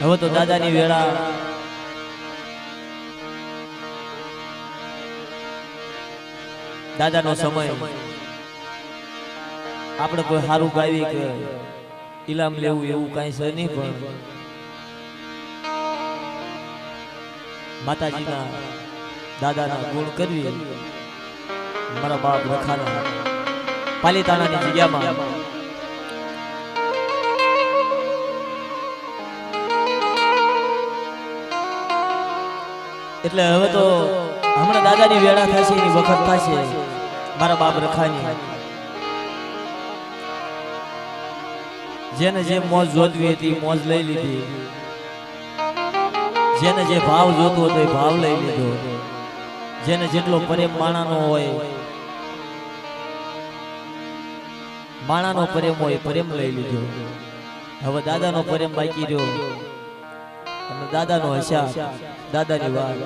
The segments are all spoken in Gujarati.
હવે તો દાદાની વેળા દાદાનો સમય આપણે કોઈ સારું ગાવી કે ઇલામ લેવું એવું કઈ છે નહીં, પણ માતાજીના દાદાના ગુણ કરવી મારા બાપ રખાના પાલીતાણાની જગ્યામાં એટલે હવે તો હમણાં દાદાની વેળા થશે, એની વખત થશે મારા બાપ રખાની. જેને જે મોજ જોતવી હતી મોજ લઈ લીધી, જેને જે ભાવ જોતો હતો એ ભાવ લઈ લીધો, જેને જેટલો પ્રેમ માણાનો હોય માણાનો પ્રેમ હોય પ્રેમ લઈ લીધો. હવે દાદાનો પ્રેમ બાકી રહ્યો અને દાદાનો હિસાબ દાદાની વાત.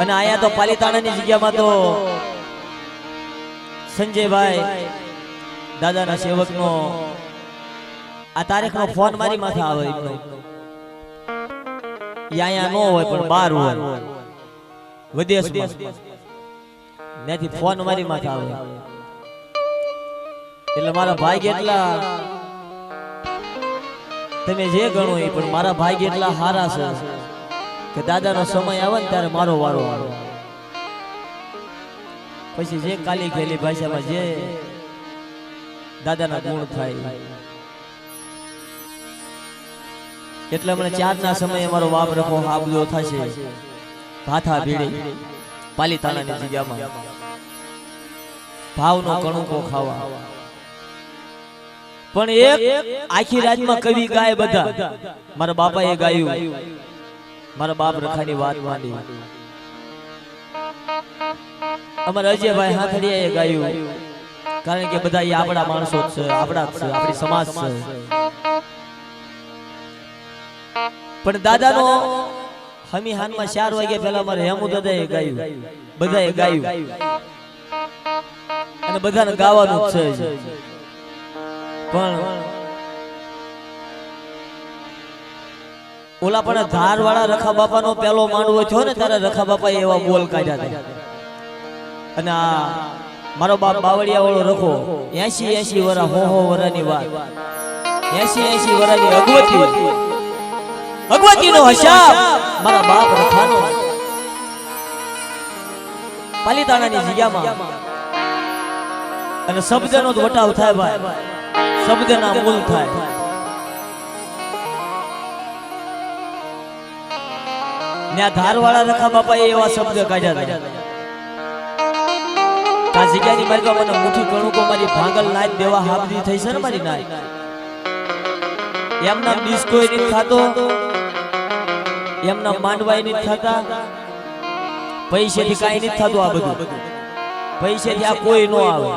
અને આયા તો પાલીતાણાની જગ્યામાં તો સંજયભાઈ દાદાના સેવકનો આ તારીખનો ફોન મારી માથે આવે, એમનો અહીંયા ન હોય પણ બહાર હોય વિદેશમાં, ત્યાંથી ફોન મારી માથે આવે. એટલે મારા ભાઈ એટલા તમે જે ગણો એ પણ મારા ભાઈ એટલા હારા છે કે દાદાનો સમય આવે ને ત્યારે મારો વારો આવે. પછી જે કાલી ખેલી ભાષામાં જે દાદાના ગુણ થાય. એટલે હમણાં 4 ના સમયે મારો બાપ રખો હાબલો થશે ભાથા ભીડી પાલીતાણાની જગ્યામાં ભાવનો કણુકો ખાવા. પણ એક આખી રાજમાં કવિ ગાય બધા, મારા બાપાએ ગાયું, મારા બાપ રખાની વાત માંડી. અમારા અજયભાઈ હાથડિયાએ ગાયું, કારણ કે બધા આપણા માણસો છે, આપણા છે, આપણી સમાજ છે. પણ દાદાનો હમી હાનમાં 4 વાગ્યા પહેલા મારે હેમુ દાદાએ ગાયું, બધાએ ગાયું અને બધાને ગાવાનું જ છે. પણ ઓલા પણ ધારવાળા રખા બાપાનો પેલો માંડવો થયો ને ત્યારે રખા બાપાએ એવા બોલ કાઢ્યા હતા. અને આ મારો બાપ બાવળિયા વાળો રખો 80 વર્ષ હો વર્ષની વાત, 80 વર્ષની અગવતીનો હિસાબ મારા બાપ રખાનો પાલીતાણાની જગ્યામાં. અને શબ્દનો જ વટાવ થાય ભાઈ, શબ્દના મૂળ થાય. ત્યાં ધારવાળા રખા બાપાએ એવા શબ્દ કાઢ્યા હતા. આ જગ્યાની મારી મને મુઠ્ઠી કણુકો મારી ભાંગલ નાચ દેવા હાબદી થઈ છે ને મારી નાચ. એમના બિસ્કોય નથી ખાતો, એમના માંડવાય નથી ખાતા, પૈસેથી કાંઈ નથી થતું. આ બધું પૈસેથી આ કોઈ નો આવે.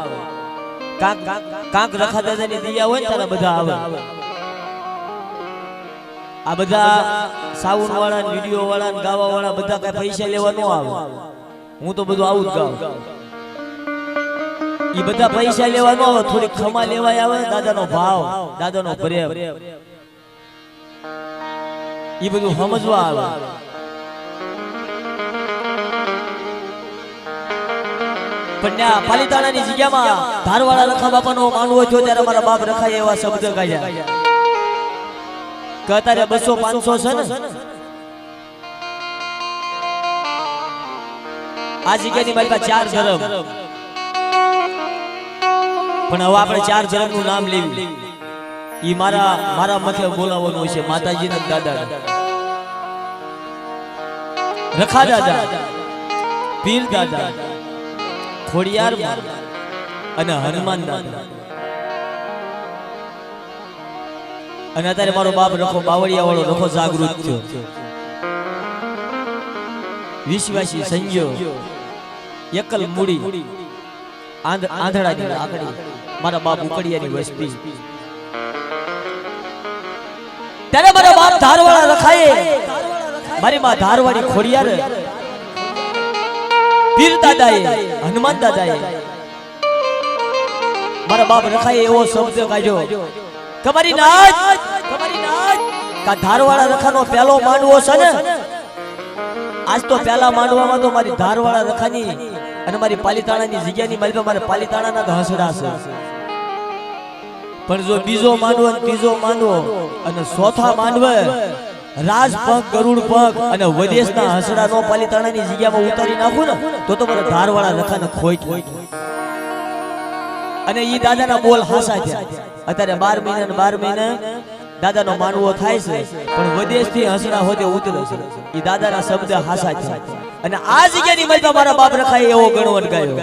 કાંક રખા દાદાની દિયા હોય ને ત્યારે બધા આવે. આ બધા સાઉન્ડ વાળા, વિડીયો વાળા, ગાવા વાળા બધા કઈ પૈસા લેવા ન આવે. હું તો બધું આવું જ ગાઉં. એ બધા પૈસા લેવા ન આવે, થોડી ખમા લેવાય આવે. દાદાનો ભાવ, દાદાનો પ્રેમ, એ બધું સમજવા આવે. પણ પાલીતાણાની જગ્યામાં ધારવાળા રખા બાપાનો માનવો થયો ત્યારે મારા બાપ રખાય એવા શબ્દ ગાયા કે અત્યારે 200-500 છે ને. આ જગ્યાની મારી પાસે 4 ધર્મ, પણ હવે આપણે 4 ધર્મનું નામ લેવું ઈ મારા મથે બોલાવવાનું છે. માતાજીના દાદા, રખા દાદા, પીર દાદા, ખોડિયાર અને હનુમાન દાદા. અને અત્યારે મારો બાપ રખો બાવળિયા વાળો રખો જાગૃત થયો, વિશ્વાસી સંજ્યો એકલ મૂડી આંધળાની લાકડી મારા બાપ ઉકડિયાની વસ્તી. ત્યારે મારા બાપ ધારવાળા રખાય, મારી માં ધારવાળી ખોડિયાર, પીર દાદાએ, હનુમાન દાદાએ મારા બાપ રખાએ એવો શબ્દ કાઢ્યો કે મારી નાચ કા ધારવાળા રખાનો પહેલો માંડવો છે ને આજ તો પહેલા માંડવામાં તો મારી ધારવાળા રખાની અને મારી પાલીતાણાની જગ્યાની મારી મારે પાલીતાણાના તો હસડા છે પણ જો બીજો માંડવો અને ત્રીજો માંડવો અને ચોથા માંડવે રાજ પંખ ગરુડ પંખ અને વિદેશના હસડા નો પાલીતાણાની જગ્યામાં ઉતારી નાખું ને તો મારા ધારવાળા રખાને ખોઈ અને ઈ દાદાના બોલ હાસા છે અત્યારે 12 મહિના દાદાનો માનવો થાય છે પણ વિદેશથી હસડા હોતે ઉતરે છે ઈ દાદાના શબ્દ હાસા છે અને આ જગ્યાની મલપા મારા બાપ રખાએ એવો ગણવટ ગાયો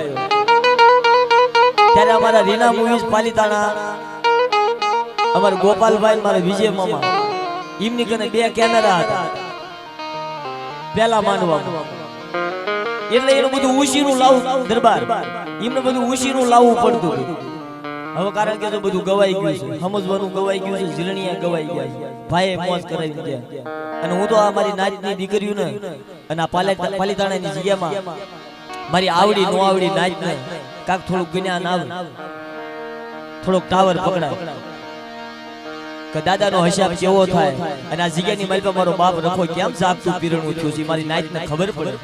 ત્યારે અમારા રીના મૂવીઝ પાલીતાણા અમારા ગોપાલભાઈ મારા વિજય મામા એમની કને 2 કેમેરા હતા પહેલા માનવા એટલે એનું બધું ઉશીનું લાવું દરબાર એમને બધું ઉશીનું લાવવું પડતું હવે કારણ કે તો બધું ગવાઈ ગયું છે સમજવાનું ગવાઈ ગયું છે જીરણિયા ગવાઈ ગયા છે ભાઈએ મોજ કરાવી દીધા અને હું તો આ મારી નાચની દીકરીઓ ને અને આ પાલીતાણાની જગ્યામાં મારી આવડી નો આવડી નાચ ને કાક થોડું જ્ઞાન આવે થોડોક ટાવર પકડાય કે દાદાનો હિસાબ કેવો થાય અને આ જગ્યાની મારી પર મારો બાપ રખો કેમ જાગતું પીરણું થયું છે મારી નાચને ખબર પડે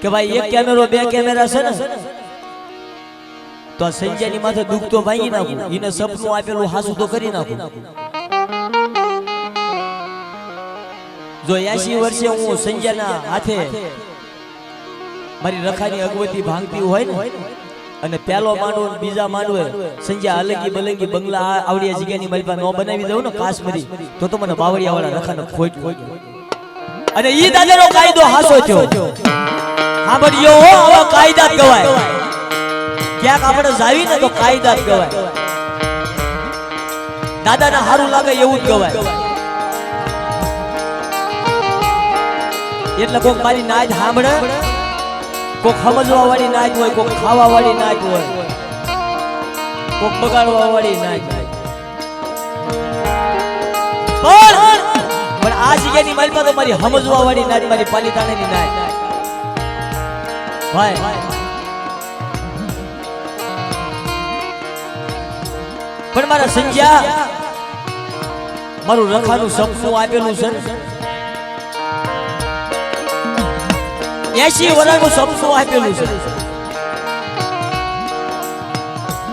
કે ભાઈ 1 કેમેરો 2 કેમેરા છે ને તો સંજયની માથે દુખ તો ભાંગી નાખું એને સપનું આપેલું હાસું તો કરી નાખું જો 80 વર્ષે હું સંજયના હાથે મારી રખાની અગવતી ભાંગતી હોય ને અને પહેલો માંડવો બીજા માંડવે સંજય અલગી બલંગી બંગલા આવડિયા જગ્યાની મારી પાસે નો બનાવી દઉં ને કાશ્મીરી તો મને બાવળિયા વાળા રખાને ખોટ અને ઈ દાદાનો કાયદો હાસો થયો સાંભળ્યો આવા કાયદા ગવાય ક્યાંક આપણે જાવી ને તો કાયદા જ ગવાય દાદાને સારું લાગે એવું જ ગવાય એટલે કોક મારી નાચ સાંભળે કોક સમજવા વાળી નાચ હોય કોક ખાવા વાળી નાચ હોય કોક બગાડવા વાળી નાચ પણ આ જગ્યાની મારી પાસે મારી સમજવા વાળી નાચ મારી પાલીતાણાની નાચ ભાઈ પણ મારા સંજ્યા મારું રખાનું સપનું આપેલું છે 80 વર્ષનું સપનું આપેલું છે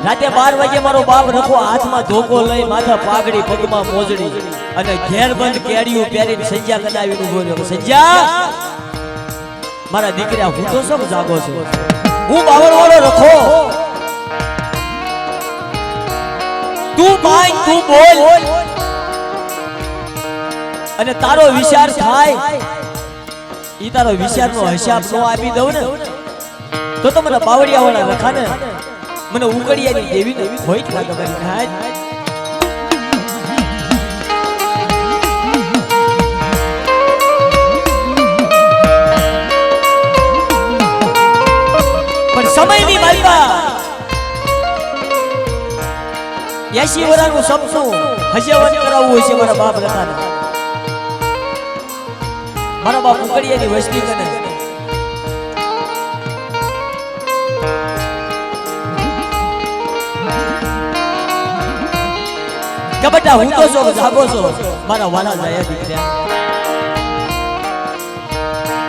રાતે 12 વાગે મારો બાપ રખો હાથમાં ધોકો લઈ માથા પાઘડી પગમાં મોજડી અને ઘેર બંધ કેડિયું પહેરીને સંજ્યા કનાવીને ઉભો રહ્યો સંજ્યા મારા દીકરા હું તો સબ જાગો છું હું બાવળ વાળો રખો તું માય તું બોલ અને તારો વિચાર થાય ઈ તારો વિચારનો હિસાબ નો આપી દઉં ને તો મને બાવળિયા વાળા રખાને મને ઉકડિયાની દેવી ને હોય લાગે મારી નાચ પણ સમયની માલપા 80 વર્ષનું સપનું હજવન કરાવવું હોય છે મારા બાપ રખાને મારા બાપ ઉકડિયાની વસ્તી કરે કે બેટા હું તો છો જાગો છો મારા વાલા જાય દીકરા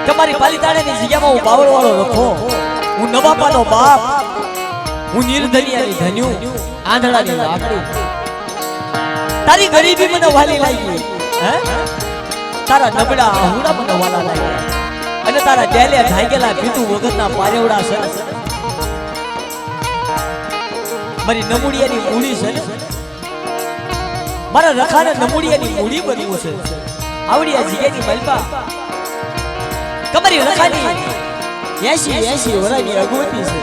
કે મારી પાલીતાણાની જગ્યામાં હું બાવળ વાળો રખો હું નવાપાનો બાપ હું નિર્ધનિયાની ધન્યુ આંધળાની લાકડી તારી ગરીબી મને વાલી લાગી હે તારા નબળા આહુડા મને વાલા લાગ્યા અને તારા ડેલે ધાગેલા પીતું વગરના પારેવડા છે મારી નમુડિયાની મૂડી છે મારા રખાને નમુડિયાની મૂડી બનવું છે આવડી આ જગ્યાની મલપા કમરી રખાની 80 વર્ષની અગવતી છે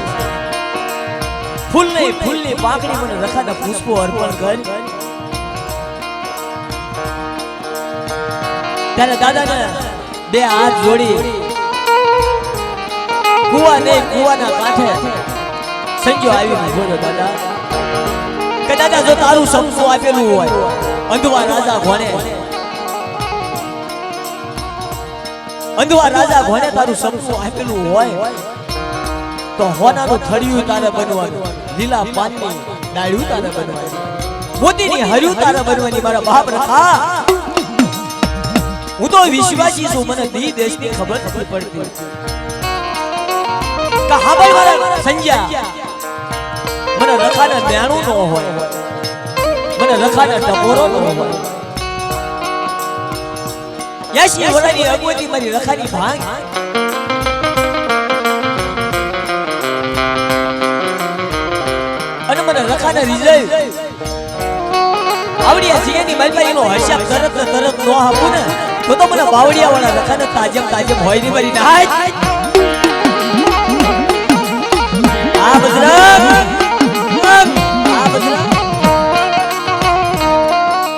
ફૂલની પાંખડી મને રખાના પુષ્પો અર્પણ કર ત્યારે દાદાને 2 હાથ જોડી કુવાના કાંઠે સંજો આવી બોલ્યો દાદા કે દાદા જો તારું સપનું આપેલું હોય અંધવા રાજા ઘોણે તારું સપનું આપેલું હોય તો હોનાનું થળિયું તારે બનવાનું, લીલા પાનની ડાળ્યું તારે બનવાનું, મોતીની હર્યું તારે બનવાની મારા બાપ રખા. હું તો વિશ્વાસી છું, મને દી દેશની ખબર નથી પડતી કે હા ભાઈ મારા સંજ્યા મને રખાના ન્યાણું ન હોય, મને રખાના ટપોરો ન હોય. 80 વર્ષની અગવતી મારી રખાની ભાંગ અને મને રખાના રિઝલ્ટ આવડિયા જીની માલપાઈનો હર્ષાપ તરત ન આપું ને તો મને બાવડિયા વાળા રખાને તાજમ હોય ની મારી નાય. આ બજરંગ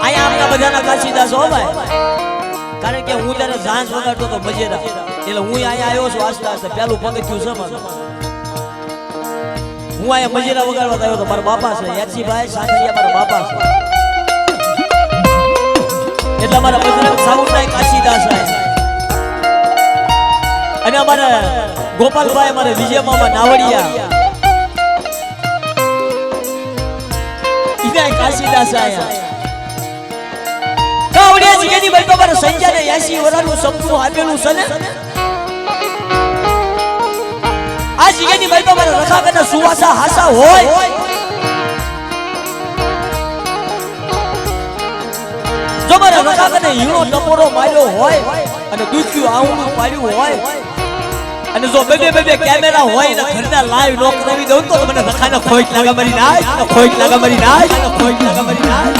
આયા આપના બધાના કાશીદાસ હો ભાઈ, કારણ કે હું ત્યારે ઝાંઝ વગાડતો તો મજેરા, એટલે હું અહીંયા આવ્યો છું આસ્તે આસ્તે. પેલું પગથિયું છે મારું, હું અહીંયા મજેરા વગાડવા આવ્યો તો મારા બાપા છે યાદસીભાઈ સાંઠિયા, મારા બાપા છે એટલે અમારા બજરંગ સાઉન્ડના કાશીદાસ અને અમારા ગોપાલભાઈ, અમારા વિજય મામા નાવડિયા ઇના કાશીદાસ આયા. કાવડિયા જીની ભાઈ તો મારા સંજયને 80 વર્ષનું સપનું આપેલું છે ને, આ જીની ભાઈ તો મારા રખાકના સુવાસા હાસા હોય. જો મારા રખાકને હીરો ટપોરો માર્યો હોય અને દૂધ્યું આવું પાડ્યું હોય અને જો બે કેમેરા હોય ને ઘરના લાઈવ નો કરાવી દઉં તો મને રખાને ખોઈટ લાગે મરી નાય, ખોઈટ લાગે મરી નાય, ખોઈટ લાગે મરી નાય.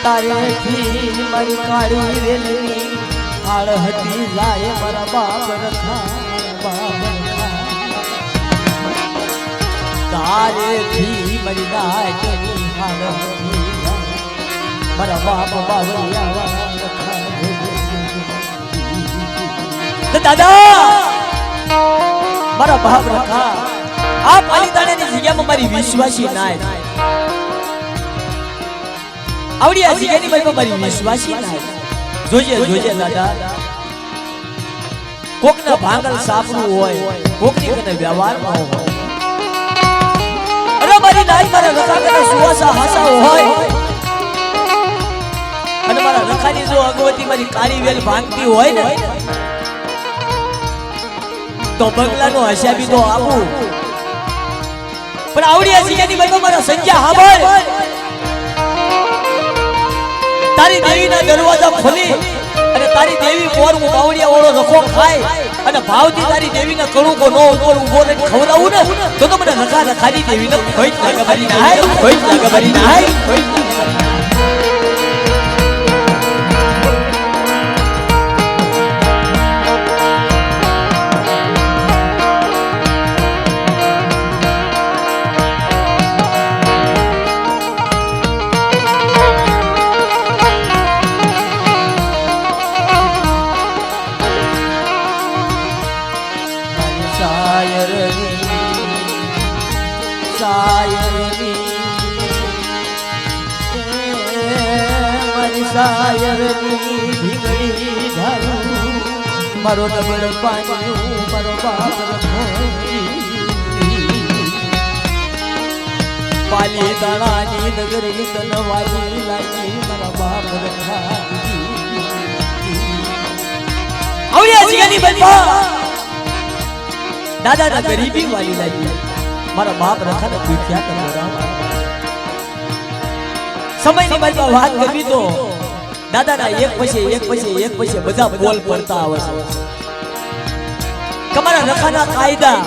તારેથી મારી કાળી વેલની હાળ હતી જાય મારા બાપ રખા, તારેથી મારી નાયકની હાળ હતી મારા બાપ બાવળિયા રખા. દાદા મારા બાપ રખા, આ પાલીતાણાની જગ્યામાં મારી વિશ્વાસી નાય આવડિયા જીની ભાઈ મારી વિશ્વાસી નાય. જોજે દાદા, કોકના ભાંગલ સાપરું હોય, કોકની કને વ્યવહારમાં હોય, અરે મારી નાય મારા રખાના સુવાસા હાસા હોય અને મારા રખાની જો અગવતી મારી કાળી વેલ ભાંગતી હોય ને તો બંગલાનો હસાબી તો આપું. પણ આવડિયા જીની ભાઈ મારા સંજ્યા હાંભળ, તારી દેવીના દરવાજા ખોલી અને તારી દેવી મોર હું બાવડિયા વાળો રખો ખાય અને ભાવથી તારી દેવીના કણું કો નો ઉપર ઉભો રહીને ખવડાવું ને તો મને રખાની દેવીને ખોઈટ લાગે ભરી નાય, ખોઈટ લાગે ભરી નાય, ખોઈટ લાગે ભરી નાય. સાયરની ભીગડી ધારું મારો ડબલ પાણી મારો બાપ પાલી દાણાની નગરી તનવાજી લાગી મારા બાપ રખા. આવડિયા જીની બનવા દાદા ગરીબી વાલી લાગી મારા બાપ રખાને દુખ્યા કરવા. સમયની બાજુ વાત કરવી તો દાદાના એક પછી બધા બોલ પડતા આવે છે. તમારા રખાના કાયદા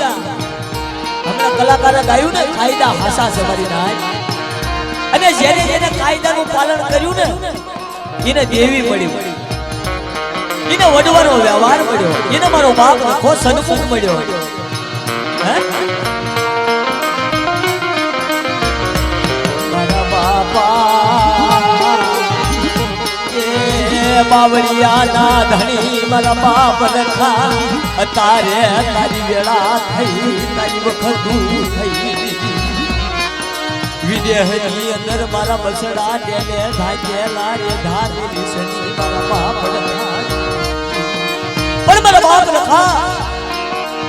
હમણાં કલાકારે ગાયું ને કાયદા હાસા છે મારી નાય, અને જેને કાયદાનું પાલન કર્યું ને એને દેવી મળી, એને વડવાનો વ્યવહાર મળ્યો, એને મારો બાપ રખો સન્મુખ મળ્યો. મારા બાપા એ બાવળિયાના ધણી મારા બાપ રખા તારે તારી વેળા થઈ, તારી વખત થઈ. વિદેહની અંદર મારા બસડા ડેલે ધાકેલા રે ધારેલી સની મારા બાપ રખા. પણ મારા બાપ રખા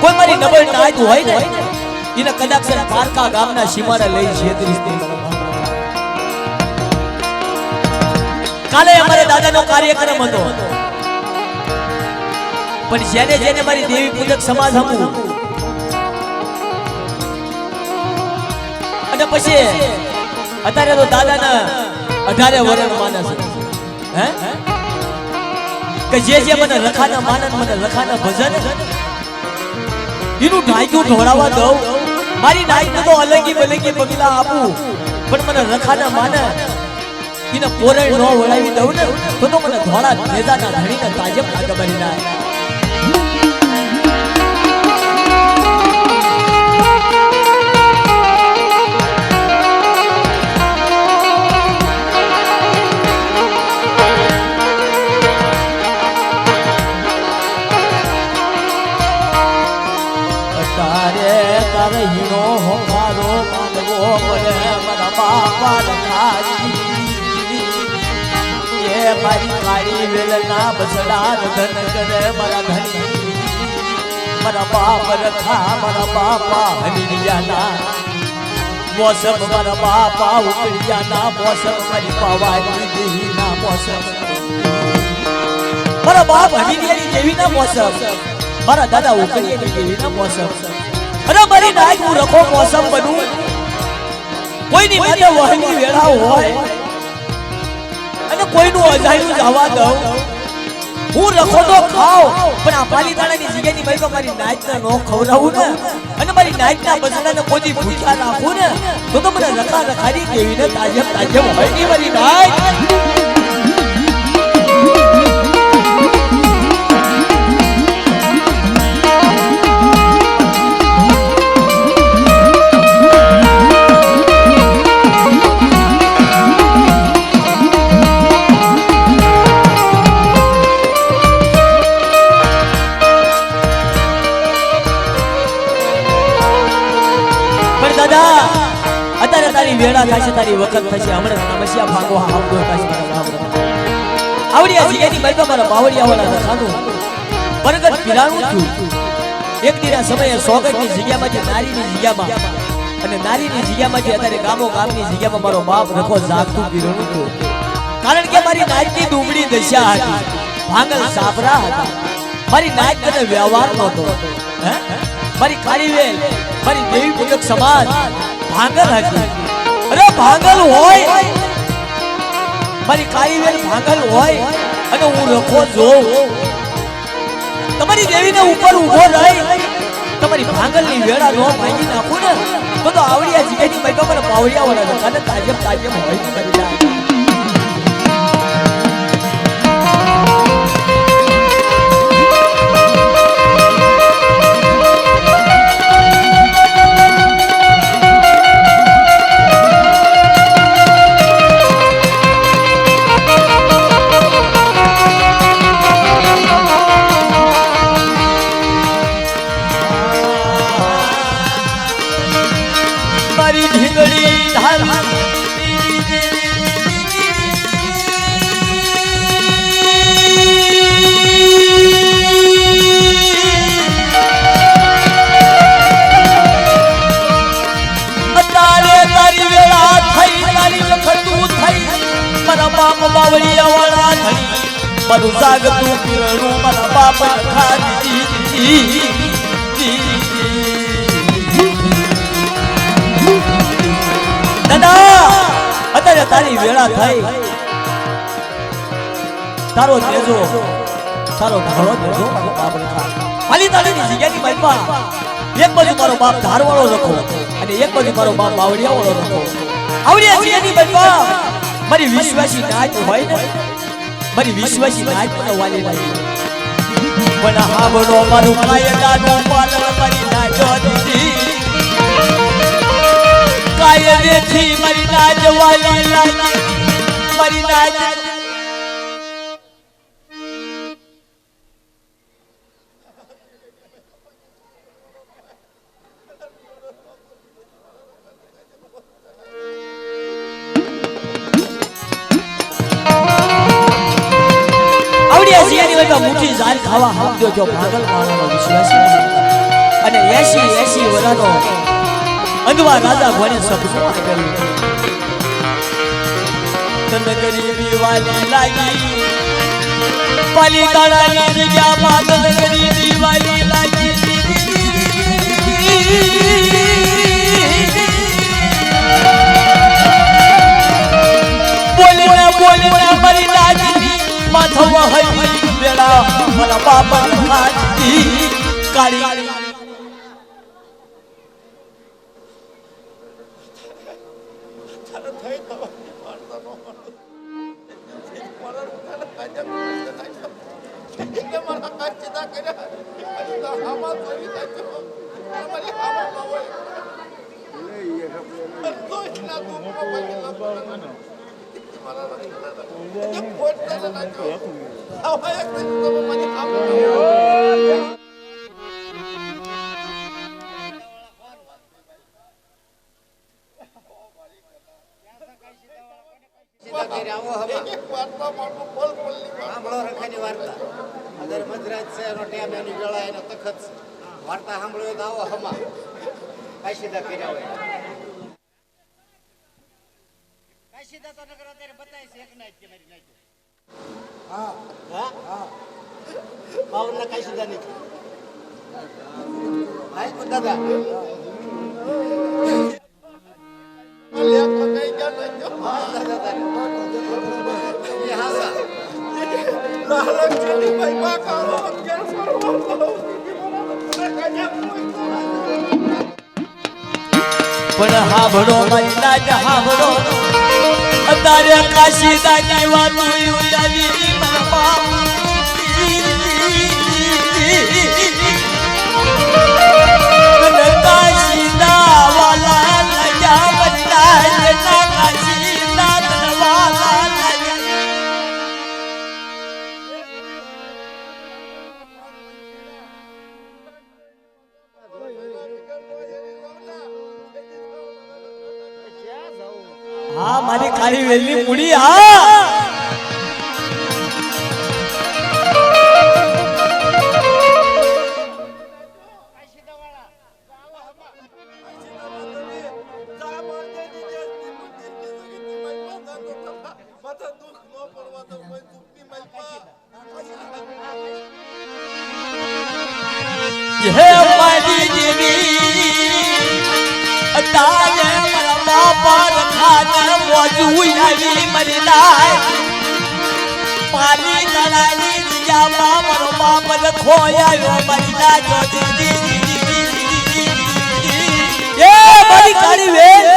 કોઈ મારી નબળ નાયત હોય ને એને કદાચ પારકા ગામના સીમાડા લઈ છેતરીસ દે. કાલે અમારે દાદાનો કાર્યક્રમ હતો, પણ જેને જેને મારી દેવી પૂજક સમાજ હતું અને પછી અત્યારે તો દાદાના 18 વર્ષ માનસ હે કે જે મને રખાના માનન, મને રખાના ભજન એનું ઢાંક્યું ઢોળાવા દઉં. મારી નાઈક તો અલગી બલગી બગલા આપું, પણ મને રખાના માનન એને પોરણ નો વળાવી દઉં ને તો મને ધોળા ભેજાના ધણીને તાજબ લાગે બની ના. તારે હીરો હોકારો માનવો પડે મારા બાપા રખાજી. એ મારી કાળી વેલના બસડા ધન કરે મારા ધણી મારા બાપ રખા, મારા બાપા હનીરિયાના મોસમ, મારા બાપા ઉકળિયાના મોસમ, મારી પાવાની દેવીના મોસમ, મારા બાપ હનીરિયાની દેવીના મોસમ, મારા દાદા ઉકળિયાની દેવીના મોસમ. અરે મારી નાઈક હું રખો મોસમ બનું, કોઈની માથે વહની વેળા હોય અને કોઈનું અજાયનું જવા દઉં. હું રખો તો ખાવ, પણ આ પાલીતાણાની જગ્યાની ભાઈ મારી નાઈકને નો ખવડાવું ને અને મારી નાઈકના બસડાને કોઈ ભૂખ્યા રાખું ને તો મને રખા રખાડી દેવીને તાજબ તાજબ હોય ની મારી નાઈક. અત્યારે તારી વેળા થશે, તારી વખત થશે, હમણાં નમસ્યા ભાગો આવતો થશે. આવડિયા જગ્યાની બાઈકા મારા બાવળિયા વાળા રખાનું બરગદ પીરાણું થયું. એક દિના સમયે સોગટની જગ્યામાંથી નારીની જગ્યામાં અને નારીની જગ્યામાંથી અત્યારે ગામો ગામની જગ્યામાં મારો બાપ રખો જાગતું પીરાણું થયું. કારણ કે મારી નાયકની ડુંગળી દશા હતી, ભાંગલ સાપરા હતા. મારી નાયક કને વ્યવહાર નહોતો. મારી કાળી વેલ, મારી દેવી પૂજક સમાજ ભાંગલ હતી. અરે ભાંગલ હોય, મારી કાળી વેલ ભાંગલ હોય અને હું રખો જોઉં, તમારી દેવીને ઉપર ઉભો રહી તમારી ભાંગલની વેળા નો ભાંગી નાખું ને તો આવડિયા જગ્યાની બાઈકા મને પાવડિયા વાળા રખાને તાજબ તાજબ હોય કરી જાય. બાવળિયા વાળા ધણી મારું જાગતું પીરણું મારા બાપ ખાજી. દાદા અત્યારે તારી વેળા થઈ, તારો દેજો તારો ધારો દેજો મારો બાપ રખા. પાલીતાણાની જગ્યાની બાઈપા એક બાજુ મારો બાપ ધારવાળો રખો અને એક બાજુ મારો બાપ બાવળિયા વાળો રખો. આવડિયા જગ્યાની બાઈપા મારી વિશ્વાસી નાચ હોય ને મારી વિશ્વાસી નાચ મને વાલી લાગી પણ હાવડો મારું કાયદાનું પાલન મારી નાચો દીધી કાયદેથી મારી નાચ વાલી લાગી મારી નાચ મુઠી ઝાલ ખાવા હામજો જો ભાગલ માણસનો વિશ્વાસ અને 80 વર્ષનો અંધવા રાજા ભણે સપનું કર્યું તન ગરીબી વાલી લાગી પાલિતાણાની જગ્યામાં તન ગરીબી વાલી લાગી બોલે મારી લાગી માથવા હઈ બેડા મારા બાપા ખાતી કાળી વાર્તા સાંભળ્યો તો આવો હમા કઈ સીધા કર્યા હોય કઈ સીધા તો નકર અત્યારે બતાય છે એક નાઈટ કે મારી નાઈટ હા હા બાવન ના કઈ સીધા નહીં ભાઈ તો દાદા પણ હાવડો મારી નાચ હાવડો અત્યારે કાશીદાની વાતો ઉડાવી મારા કાશીદા વાલા લજા બદલાય કાશીદા વાલા હા મારી કાળી વેલની મૂડી હા હે મારી દેવી તારે મારા બાપા રખાને મોજું આવી મરી નાય પાલી તળાની દિયામાં મારો બાપ ખોયાયો મરી ના જો દીદી એ મારી કાળી વેલ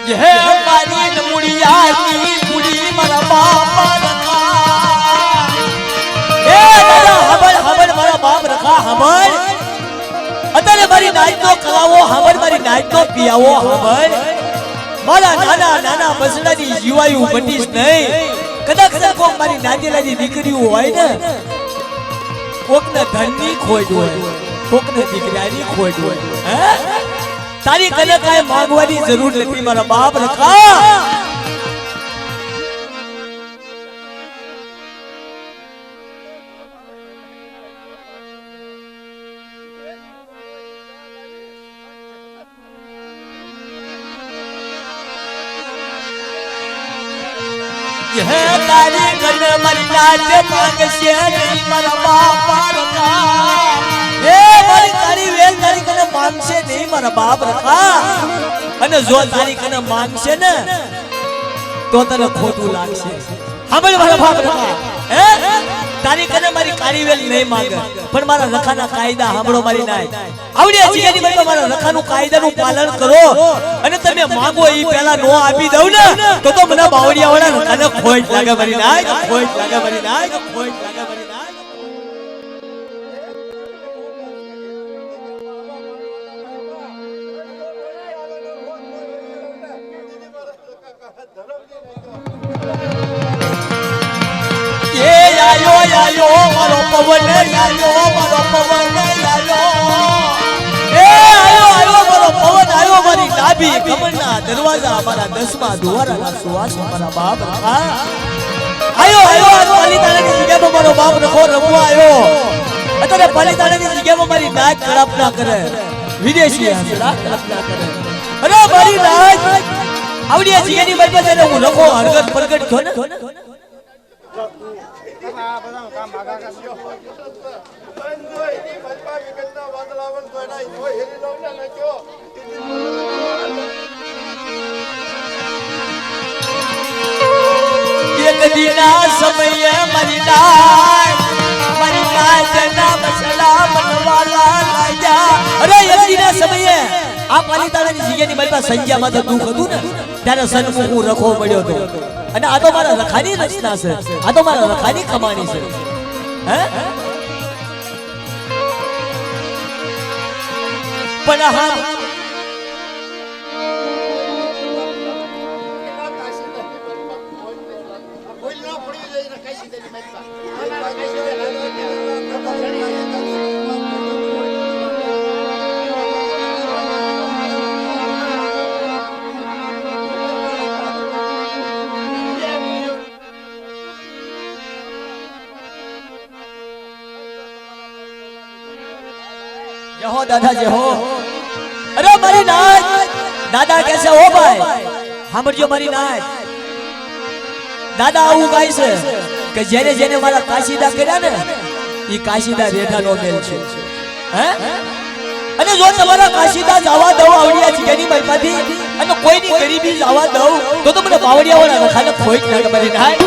ये मारी मुड़िया की मुड़ी मारा बाप रखा ए दादा हबड़ मारा बाप रखा हबड़ अतरे मारी नाच तो करावो हबड़ मारी नाच तो पियावो हबड़ मारा नाना नाना बसડાની જીવાયું બટીશ નહીં કદાચ કોક મારી નાગેલાની દીકરીઓ હોય ને કોકને ધનની ખોટ હોય કોકને દીકરાની ખોટ હોય હે તારી કને કાય માંગવાની જરૂર નથી મારા બાપ રખા ये तारी कने मारी नाच માંગશે નહીં મારા બાપ રખા એ મારી તારી વેલ તારી કને માંગશે નહીં મારા બાપ રખા અને જો તારી કને માંગશે ને તો તને ખોટું લાગશે. સાંભળ મારા બાપ રખા, હે તારી કને મારી કારીવેલ નહીં માંગે, પણ મારા રખાના કાયદા સાંભળો મારી નાય. આવડી જીગાની મનમાં મારા રખાનું કાયદાનું પાલન કરો અને તમે માંગો ઈ પહેલા નો આપી દઉં ને તો મને બાવળિયા વાળા રખાને ખોટ લાગે મારી નાય, ખોટ લાગે મારી નાય, ખોટ લાગે મારી નાય. આયો મારો પવન આયો, મારો પવન આયો, એ આયો મારો પવન આયો, મારી ડાબી કમરના દરવાજા, મારા 10મા દ્વારાના સુવાસ, મારા બાપ રખા આયો આજ પાલીતાણાની જગ્યામાં મારો બાપ રખો રમવા આયો. અત્યારે પાલીતાણાની જગ્યામાં મારી નાક ખરાબ ના કરે, વિદેશી હસડા ખરાબ ના કરે. અરે મારી નાક આવડી જગ્યાની બાજુ જઈને હું રખો હરગત પરગટ થયો ને કામ ભાગા કરજો બંધોય ની ભલપા વિગતના વાદળાવન તોયના ઈનો હેરી લવના નક્યો. એક દિના સમયે મારી નાચના મસલા બનવાલા લાગ્યા. અરે એક દિના સમયે આ પાલીતાણાની જગ્યાની મારી પાસે સંજ્ઞામાં તો દુઃખ હતું ને ત્યારે સન્મુખ હું રખો પડ્યો હતો. અને આ તો મારા રખાની રચના છે, આ તો મારા રખાની કમાણી છે. હે પણ હા हो दादा जे हो. अरे मारी नाच दादा कैसे हो भाई સાંભળજો મારી નાચ. દાદા આવું ગાય છે કે જેને જેને મારા કાશીદા કર્યા ને ઈ કાશીદા રેઠાનો મેલ છે. હે અને જો તમારા કાશીદા જવા દઉં આવડિયા જીગાની મહિમાથી અને કોઈની ગરીબી જવા દઉં તો મને બાવડિયા વાળા રખાને ખોઈ લાગે મારી નાચ.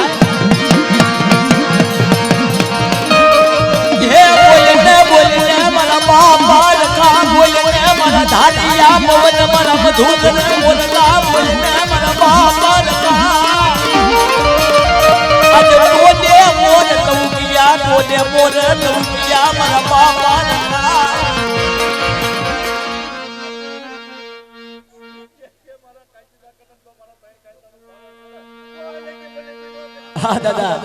બોલને મારા બાપા રખા, બોલને મારા ધારિયા પવન, મારા મધુકર બોલતા, બોલને મારા બાપા રખા. આજે કોને મોર તવકિયા, કોને મોર તવકિયા, મારા બાપા રખા. હા દાદા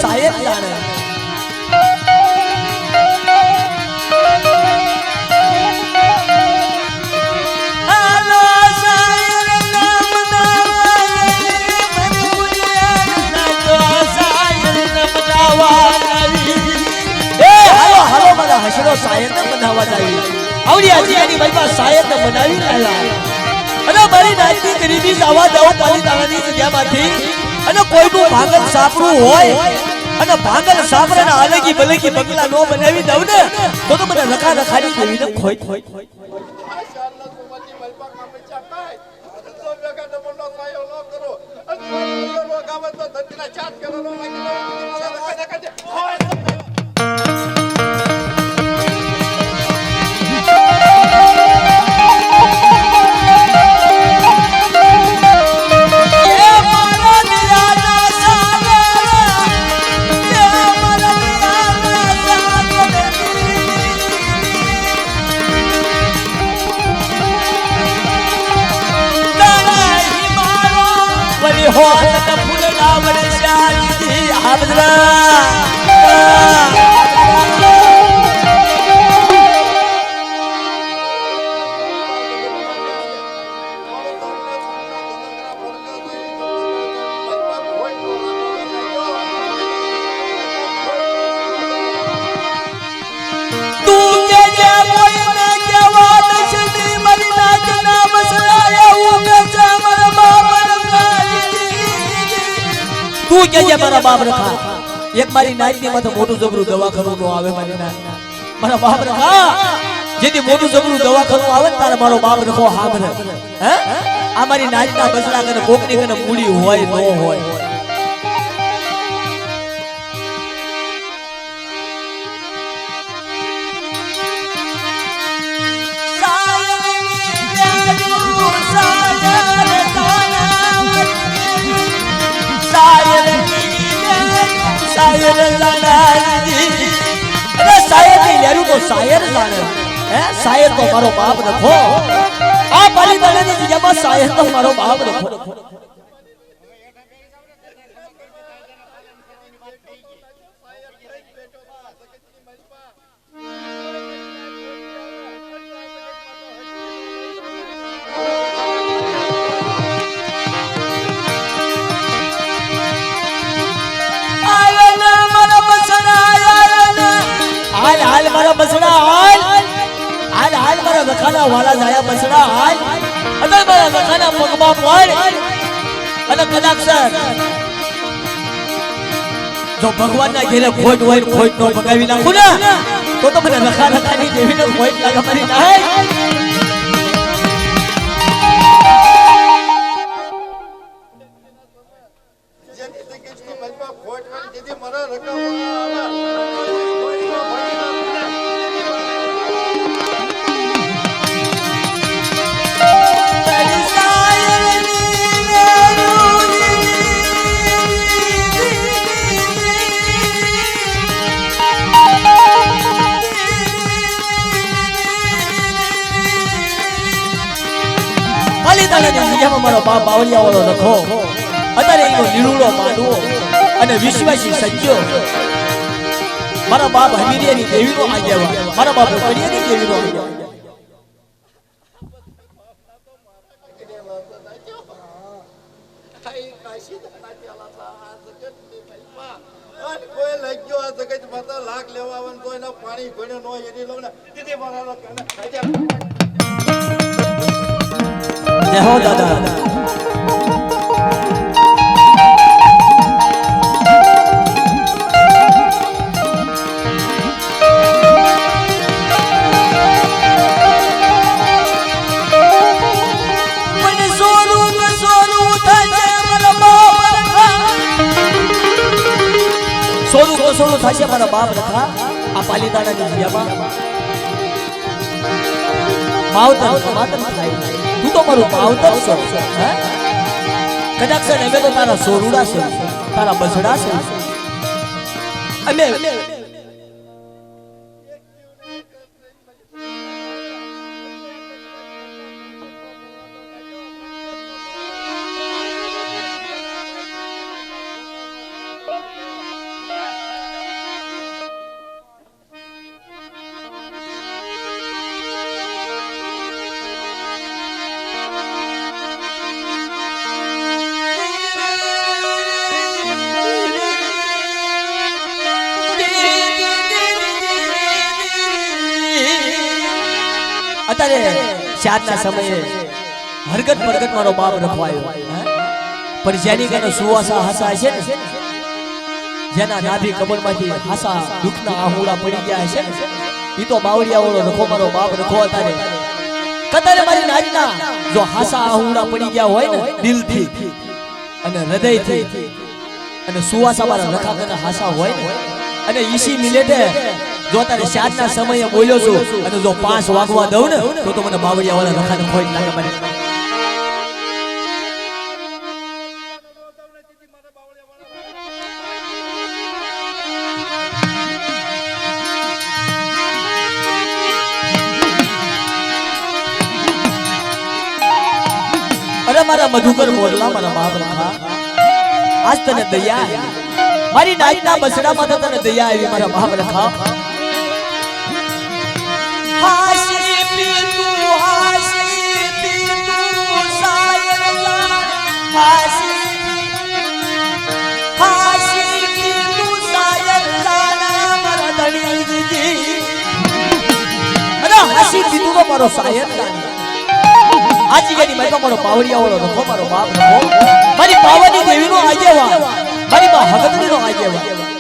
સાહેબ જાણે હસરો સાયદ બનાવવા આવી આવડી આજીની બાઈમાં સાયદ બનાવી લાયા. અને મારી નાચની ગરીબી જવા દઉં પાલીતાણાની જગ્યામાંથી અને કોઈનું ભાગલ સાપરું હોય અને ભાગલ સાપરાના અલગી બલગી બંગલા નો બનાવી દઉં ને તો મને રખા રખાની દેવીને ખોઈ માશાઅલ્લાહ સુમતી મલપા કામે ચાપાય તો બેગા દમનો સાયો નો કરો અને નો ગામ તો ધરતીના ચાટ કરો નો લાગી हो फूल लावण शादी आबदला તું કેજે મારા બાપ રખા એક મારી નાઈની માથે મોટું જબરું દવાખાનું નો આવે મારી નાઈ મારા બાપ રખા જેથી મોટું જબરું દવાખાનું આવે ને તારે મારો બાપ રખો હામરે હે આ મારી નાઈના બસડા કને કોકની કને મૂડી હોય નો હોય शायर जाने है शायर तो मारो बाप रखो आ बाली दाने ने जब शायर तो मारो बाप रखो हाल मारा बसड़ा हाल मारा रखाना वाला जाया बसड़ा हाल अगर मारा रखाना पगमा पड़ अने कदाक्षर जो भगवान ना घेरे खोट होय खोट नो भगावी नाखू ना तो મને રખા રખાની દેવી નો खोट લાગે મારી નાય જેની જગ્યાએ મલપા ખોટ વાળી દીદી મારા રકાવા મારો બાપ બાવળિયા વાળો રખો અત્યારે એનો લીલુડો માંડવો અને વિશ્વાસી સજ્જો મારા બાપ હમીરિયાની દેવીનો આગેવા મારા બાપ હમીરિયાની દેવીનો આગેવા કોઈ લગ્યો આ જગત માતા લાખ લેવા આવે તો એના પાણી ઘોડે નો એની લવને દીદી મારા જય હો દાદા સોનું થશે મારા બાપ રખા આ પાલીતાણાની જગ્યામાં માવતર માતર થાય તું તો મારું માવતર છો હે કદાચ છે ને તો તારા સોરુડા છે તારા બસડા છે અમે અત્યારે ચારના સમયે હરગત પરગત મારો બાપ રખવાયો પણ જેની કને સુવાસા હસા છે ને જેના નાભી કમળમાંથી હસા દુખના આહુડા પડી ગયા છે ને ઈ તો બાવળિયાવાળો રખો મારો બાપ રખો અત્યારે કદાચ મારી નાજના જો હસા આહુડા પડી ગયા હોય ને દિલથી અને હૃદયથી અને સુવાસા મારા રખા કને હસા હોય ને અને ઈસી મિલેટે જો તારે શાદના સમયે બોલ્યો છું અને જો 5 વાગવા દઉં ને તો મને બાવળિયા વાળા રખાને ખોટ લાગે મને અરે મારા મધુકર મોરલા મારા બાપ રખા આજ તને દયા મારી નાઈના બસડામાં તો તને દયા આવી મારા બાપ રખા હાસી પીતુ સાયલા હાસી પીતુ સાયલા મારા દણી દીદી અરે હાસી પીતુ તો મારો સાયલા આજી ગની મારી મારો પાવડિયા વાળો રખો મારો બાપ રખો મારી પાવાની દેવીનો આગેવા મારી જેવા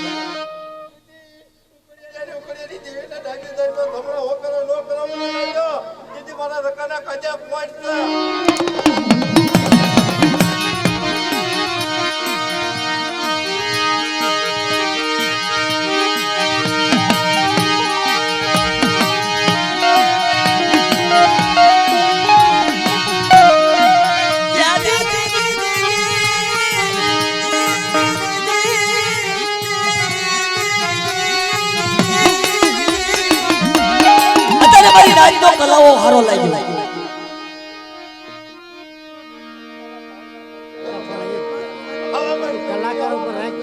આજનો કલાઓ હારો લાગ્યો કલાકારો પર રાજ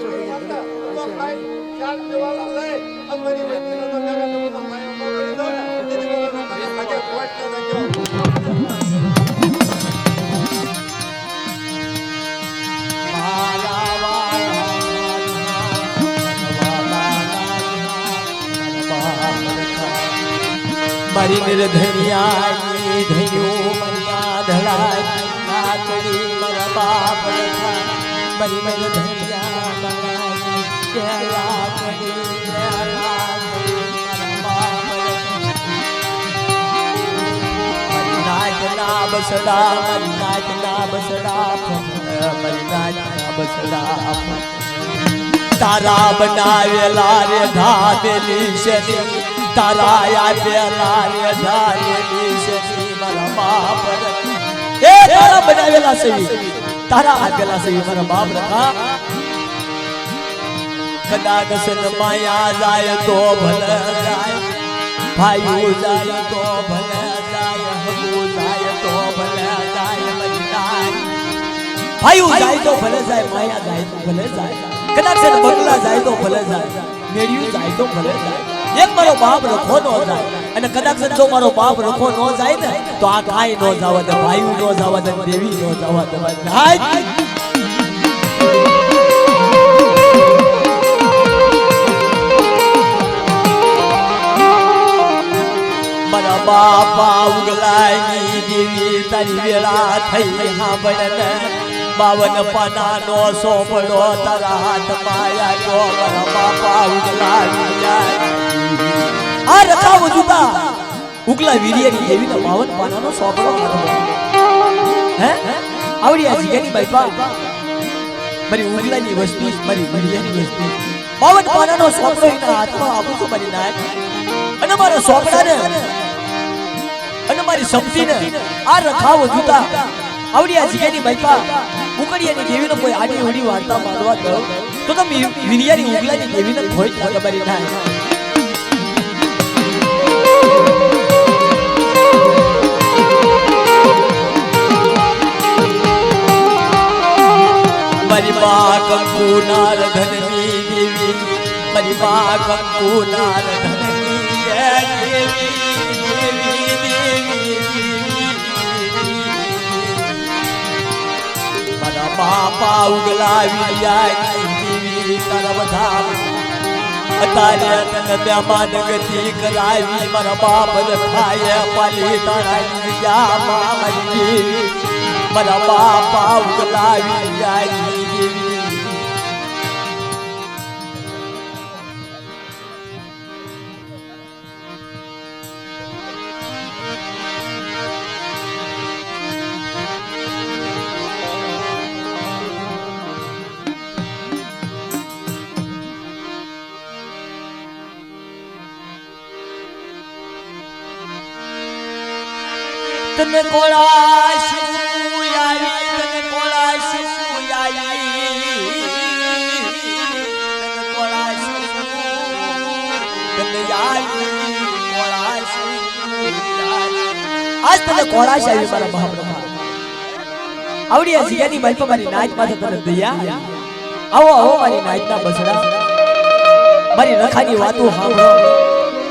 મારી નિર્ધનિયાની ધન્યો મનિયા ધળાઈ નાકડી મારા બાપ મારી નિર્ધનિયા મારા કેલા કડી નાચના બસડા મારી નાચના બસડા મારી નાચના બસડા તારા બનાવેલા રે ધાબેલી શરી તારા આપેલા રે ધાબેલી શરી મારા બાપ એ તારા બનાવેલા સવી તારા આપેલા સવી મારા બાપ રખા કદાચ સન માયા જાય તો ભલે જાય ભાઈઓ જાય તો ભલે જાય હગુ જાય તો ભલે જાય મજનાય ભાઈઓ જાય તો ભલે જાય માયા જાય તો ભલે જાય કદાચ સન બગલા જાય તો ભલે જાય મેળ્યું જાય તો ભલે જાય એક મારો બાપ રખો નો જાય અને કદાચ જો મારો બાપ રખો નો જાય ને તો આ કાઈ નો જાવા દે ભાઈઓ નો જાવા દે દેવી નો જાવા દે મારા બાપા ઉગલાની દેવી તારી વેળા થઈ સાંભળને 52 પાનાનો સોપડો તારા હાથમાં આવ્યો મારા બાપા ઉગલાની જાય આ રખાવ જુદા ઉગલા વીર્યની દેવીનો 52 પાનાનો સોપડો હે આવડી આ જીગની બાઈપા મારી ઉગલાની વસ્તી મારી વીર્યની વસ્તી 52 પાનાનો સોપડો એના હાથમાં આપું છું મારી નાય અને મારા સોપડાને અને મારી શક્તિને આ રખાવ જુદા આવડી આ જીગની બાઈપા ઉકડિયાની દેવીનો કોઈ આડી ઓડી વાર્તા માનવા દો તો તમે વીર્યાની ઉગલાની દેવીને કોઈ ખબર ના મારી બા કંકુનાર ધનની દેવી મારી બા કંકુનાર ધનની દેવી બાપા ઉગલાવી જાય દેવી તારા બધા અતારે તને બેમાન ગતિ કરાવી મારા બાપ રખાય પાલી તારા જા મારી દેવી મારા બાપા ઉગલાવી જાય દેવી તને કોળાશ ઉયાઈ તને કોળાશ ઉયાઈ તને કોળાશ તને યાઈ કોળાશ આજ તને કોળાશ આવી મારા મહાપ્રભુ આવડી આ જીગાની મારી મારી નાચ પાસે તને દયા આવો આવો મારી નાચના બસડા મારી રખાની વાતો સાંભળો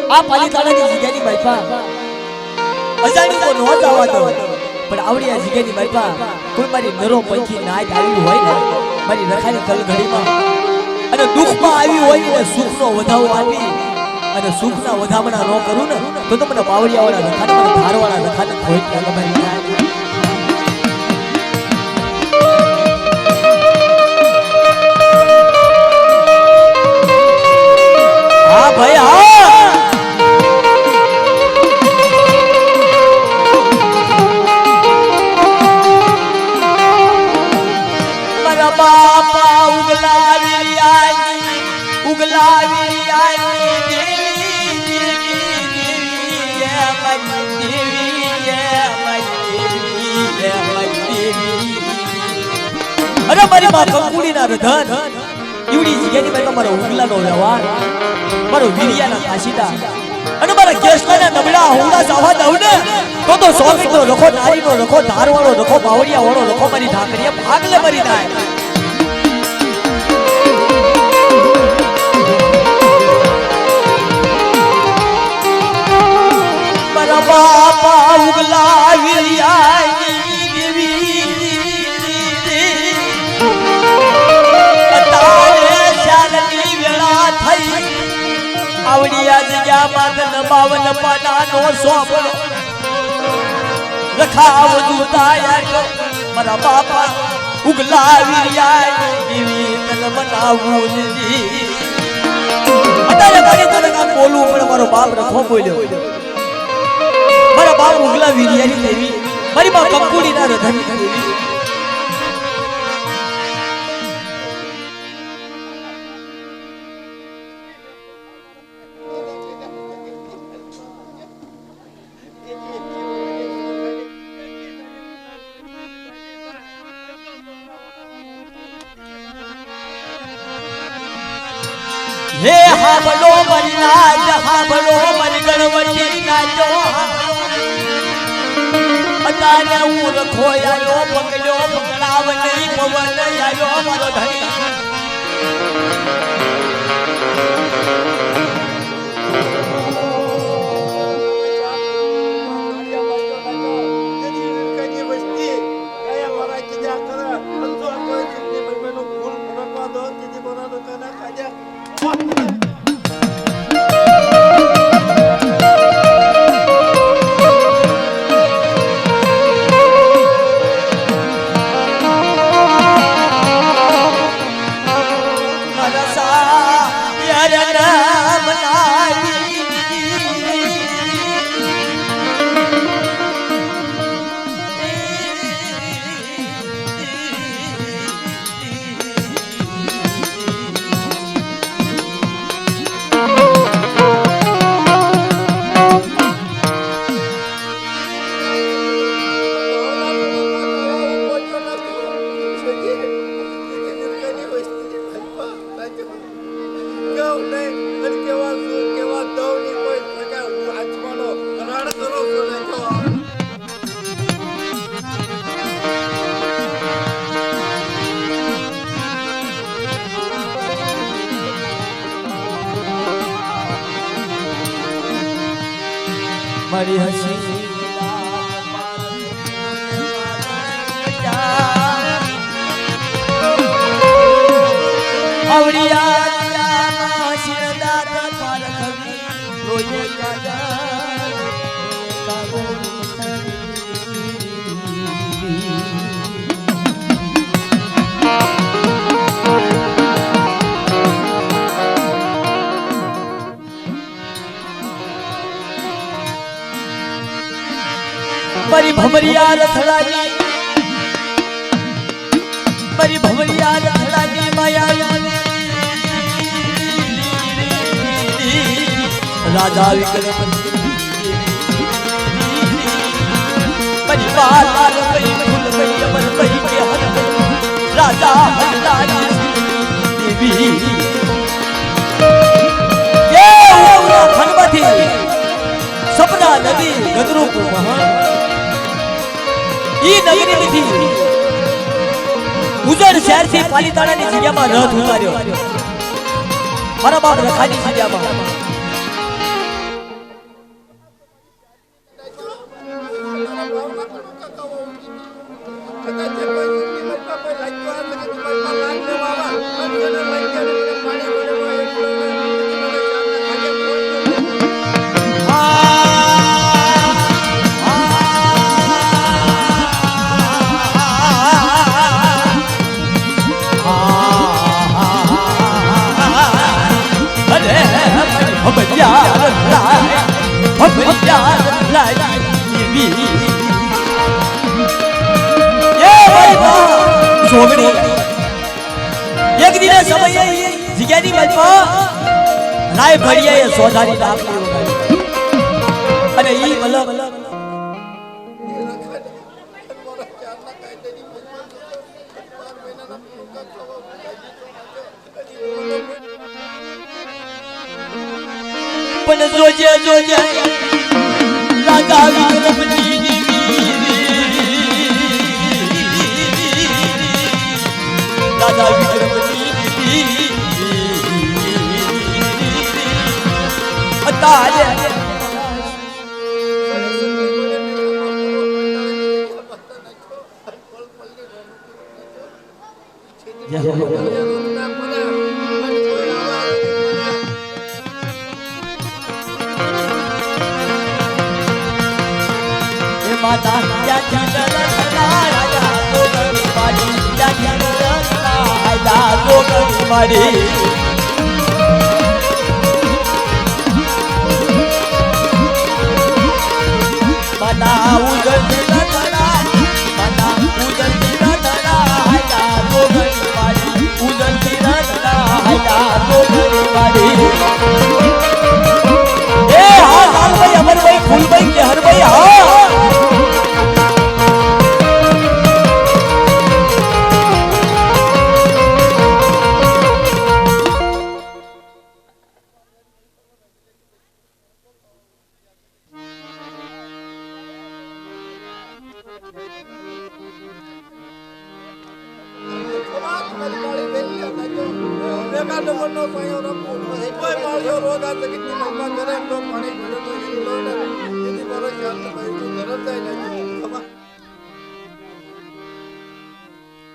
આ પાલિતાણાની જીગાની બાઈપા અજાણી તો નો જવા દો પણ આવડી આ જગ્યાની બાઈપા કોઈ મારી નરો પંખી નાચ આવી હોય ને મારી રખાની કલઘડીમાં અને દુઃખમાં આવી હોય ને સુખનો વધાવો આપી અને સુખના વધામણા ન કરું ને તો મને બાવળિયાવાળા રખાને મને ધારવાળા રખાને ખોઈ તમારી નાચ બાપા ઉગલાવી આની ઉગલાવી આની દેવી એ મારી દેવી એ મારી દેવી એ મારી દેવી અરે મારી માં કંકુડી ના રધન ઈવડી જગ્યાની મેં તમારો ઉગલાનો વ્યવહાર મારો વીરિયાના કાશીદા અને મારા કેસના નબળા હોડા સાવા દઉં ને તો સોગીનો રખો નારીનો રખો ધારવાળો રખો બાવળિયા વાળો રખો મારી ઢાકરીએ ભાગલે મરી જાય મારા બાપા ઉગલાવી આની દેવી આવડિયા જગ્યામાં તન 52 પાનાનો સોપડો રખાવ દૂતાયા મારા બાપા ઉગલાવી આય દેવી તન બનાવું જી અત્યારે મારી તને કામ બોલવું પણ મારો બાપ રખો બોલ્યો મારા બાપ ઉગલા વીરિયાની દેવી મારી માં કંકુડી ના રધની દેવી હે હાબલો મરી નાજ હાબલો મરી ગણવતી નાજો અતાને હું રખોયાયો પકડ્યો પકડાવ નહીં પવન આયો મારો ધણી મારી હસી આવડિયા શિરદાર પર ખવી રોજે મારી ભમરિયા રથડાની મારી ભમરિયા રથડાની માયા રાજા વિક્રમ મારી બાલાલ કઈ ફૂલ કઈ અમર કઈ કે હર રાજા હરદાની દેવી એ ઉરા ખંડમાંથી સપના નદી ગદરુ મહા ઈ નગરીથી ઉજળ શહેર થી પાલીતાણાની જગ્યામાં રથ ઉતાર્યો મારા બાપ રખાની જગ્યામાં અરે એક દિને સમયે જગ્યાની બાજુમાં રાય ભડિયાએ સોધાની લાકડી ઉગાડી અને ઈ મલક પણ જોજે જોજે રાજા વિક્રમની રાજા વિક્રમની અતારે માતા યાદી દલના રાજા ગોગની માડી યાદી દલના રાજા ગોગની માડી માતા ઉજળતી દલના માતા ઉજળતી દલના રાજા ગોગની માડી ઉજળતી દલના રાજા ગોગની માડી એ હા લાલભાઈ અમરભાઈ ફૂલભાઈ કે હરભાઈ હા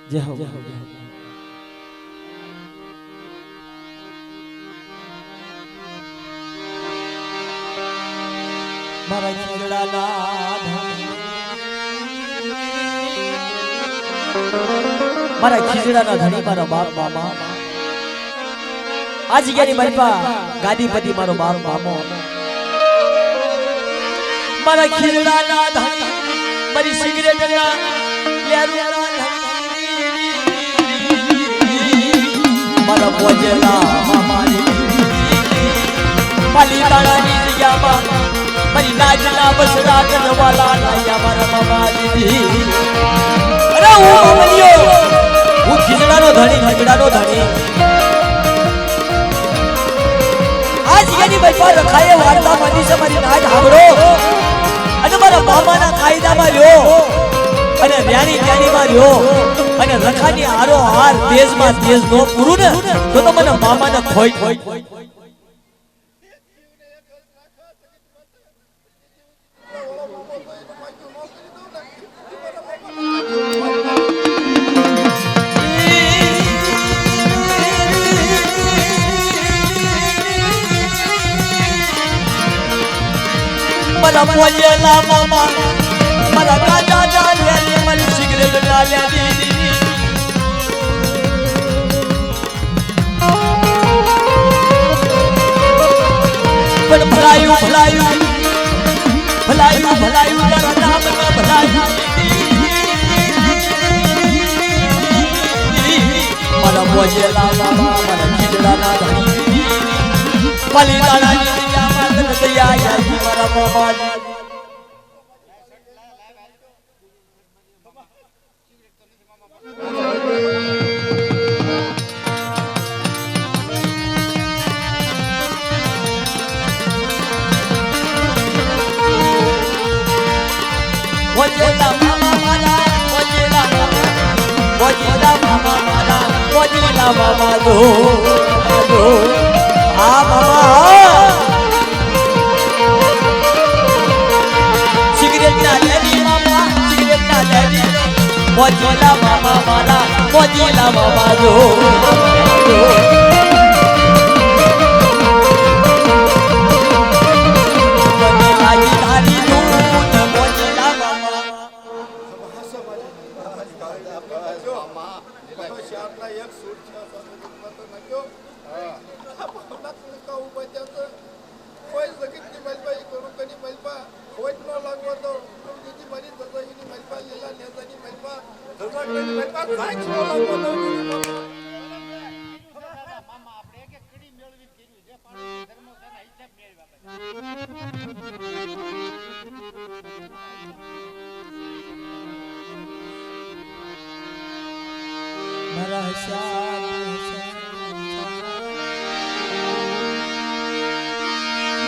જય હો મારા ખીજડાના ધણી મારા બાપ મામા આ જગ્યાની મલપા ગાદીપતિ મારો બાપ મામો મારા ખીજડાના ધણી મારી સિગરેટના લેરુના મારા પોજેલા મામાની પાલીતાણાની જગ્યામાં મારી નાજના બસરા કરવાલા નાયા મારા મામાજી અરે હું મામલિયો હું ખીજડાનો ધણી આ જગ્યાની બલપા રખાએ વાર્તા માંડી છે મારી નાજ હાંભળો અને મારા મામાના કાયદામાં રહ્યો અને વ્યાની જ્ઞાનીમાં રહ્યો અને રખાની હારો હાર તેજમાં તેજ નો પૂરું ને તો મને મામાને ખોઈ મારા પોજેલા મામા મારા ગાજા ડાલે મારી સિગરેટ ડાલે પણ ભલાયું તારા નામ નો ભલાયું મારા પોજેલા મામા મારા ખીજડાના ધણી પાલીતાણાની જગ્યામાં દયા મારા મામાજી Wajela mama mala, wajela mama mala, wajela mama do, ah mama, cigarette na lady mama, cigarette na lady, wajela mama mala, wajela mama do.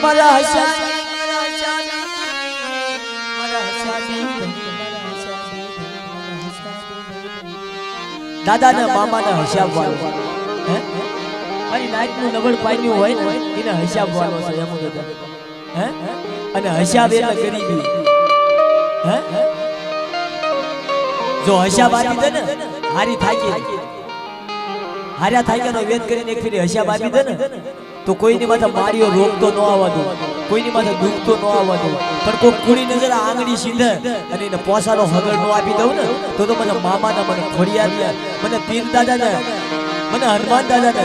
મારા હસા દાદા ને મામા ને હિસાબ વાળો હે મારી નાઈટ નું નબળ પાન્યું હોય ને એને હિસાબ વાળો છે એમ દાદા હે અને હિસાબ એટલે ગરીબી હે જો હિસાબ આપી દે ને હારી થાકી હાર્યા થાક્યાનો વેદ કરીને એક ફેરી હિસાબ આપી દે ને તો કોઈની માથે માર્યો રોગ તો ન આવવા દો કોઈની માથે દુઃખ તો ન આવવા દો પણ કોઈ કુડી નજર આંગળી સીધે અને એને પોસાનો હગર નો આપી દઉં ને તો મને મામાના મને ખોડિયાર મને પીર દાદા ને મને હનુમાન દાદા ને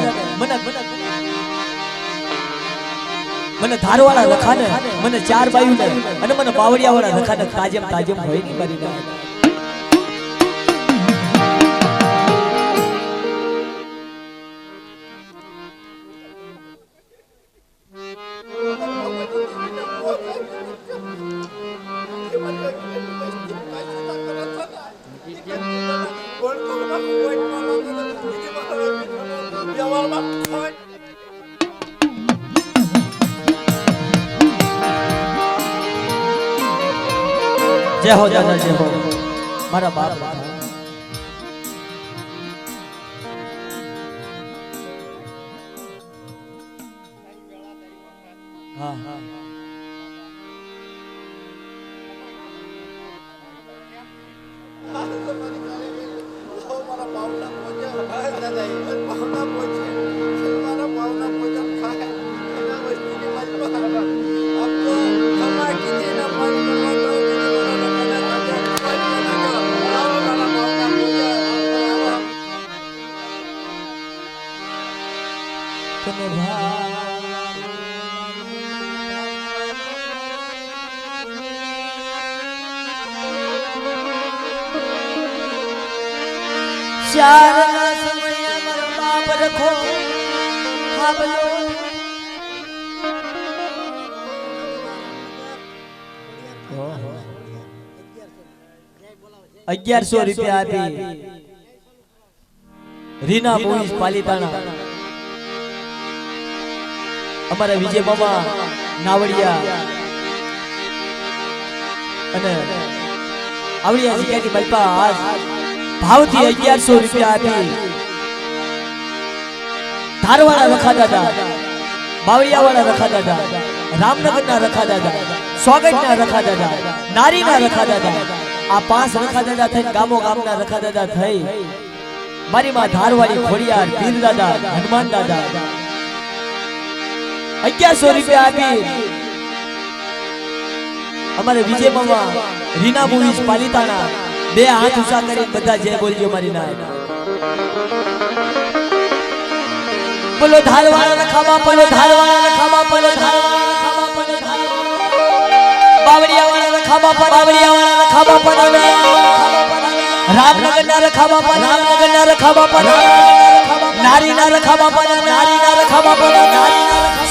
મને ધારવાળા રખા ને મને ચાર બાયુ ને અને મને બાવળિયા વાળા રખા ને તાજેમ તાજેમ હોય ની મારી ના जय हो दादा जय हो मारा बाप हाँ हाँ शारदा समय अमर बाप रखो हाबलो 1100 રૂપિયા આપી રીના પોલીસ પાલિતાણા અમારા વિજય મામા નાવડિયા અને આવડિયા જગ્યાની મલપા આજ ભાવથી 1100 રૂપિયા આપી ધારવાળા રખા દાદા બાવળિયાવાળા રખા દાદા રામનગરના રખા દાદા સ્વાગતના રખા દાદા નારીના રખા દાદા આ 5 રખા દાદા થઈને ગામો ગામના રખા દાદા થઈ મારી માં ધારવાળી ખોડિયાર પીર દાદા હનુમાન દાદા 1100 રૂપિયા આપી અમારે વિજય મામા રીના મૂવીઝ પાલિતાણા બે હાથ ઊંચા કરી બધા જય બોલજો મારી ના બોલો ધારવાળા રખામાં બોલો ધારવાળા રખામાં બોલો ધારવાળા રખામાં બોલો બાવળિયાવાળા રખામાં બાવળિયાવાળા રખામાં રામનગરના રખામાં રામનગરના રખામાં નારીના રખામાં નારીના રખામાં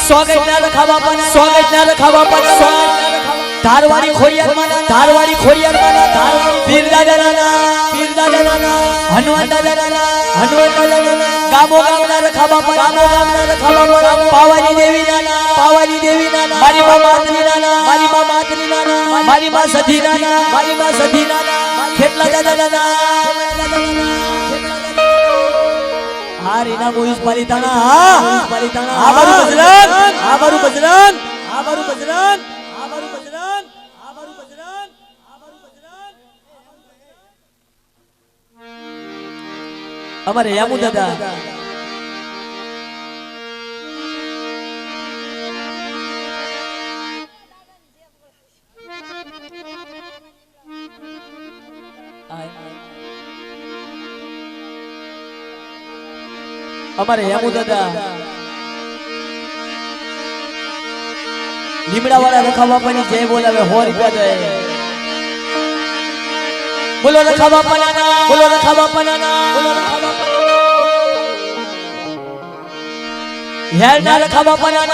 સ્વાગતના રખામાં સ્વાગતના રખામાં ધારવાડી ખોડિયાર પીર દાદાના હનુમાન દાદાના ગામો ગામના રખામાં પાવાની દેવીના મારી માં માતરીના મારી માં સધીના ખેટલા દાદાના આ રીના મૂવીઝ પાલિતાણા આ મારું બજરંગ આ મારું બજરંગ આ મારું બજરંગ અમારે યામુ દાદા અમારે યામુ દાદા લીમડા વાળા રખા બાપાની જય બોલાવે 100 રૂપિયા દે બોલો રખા બાપાના બોલો રખા બાપાના બોલો રખા બાપાના હેર ના રખા બાપાના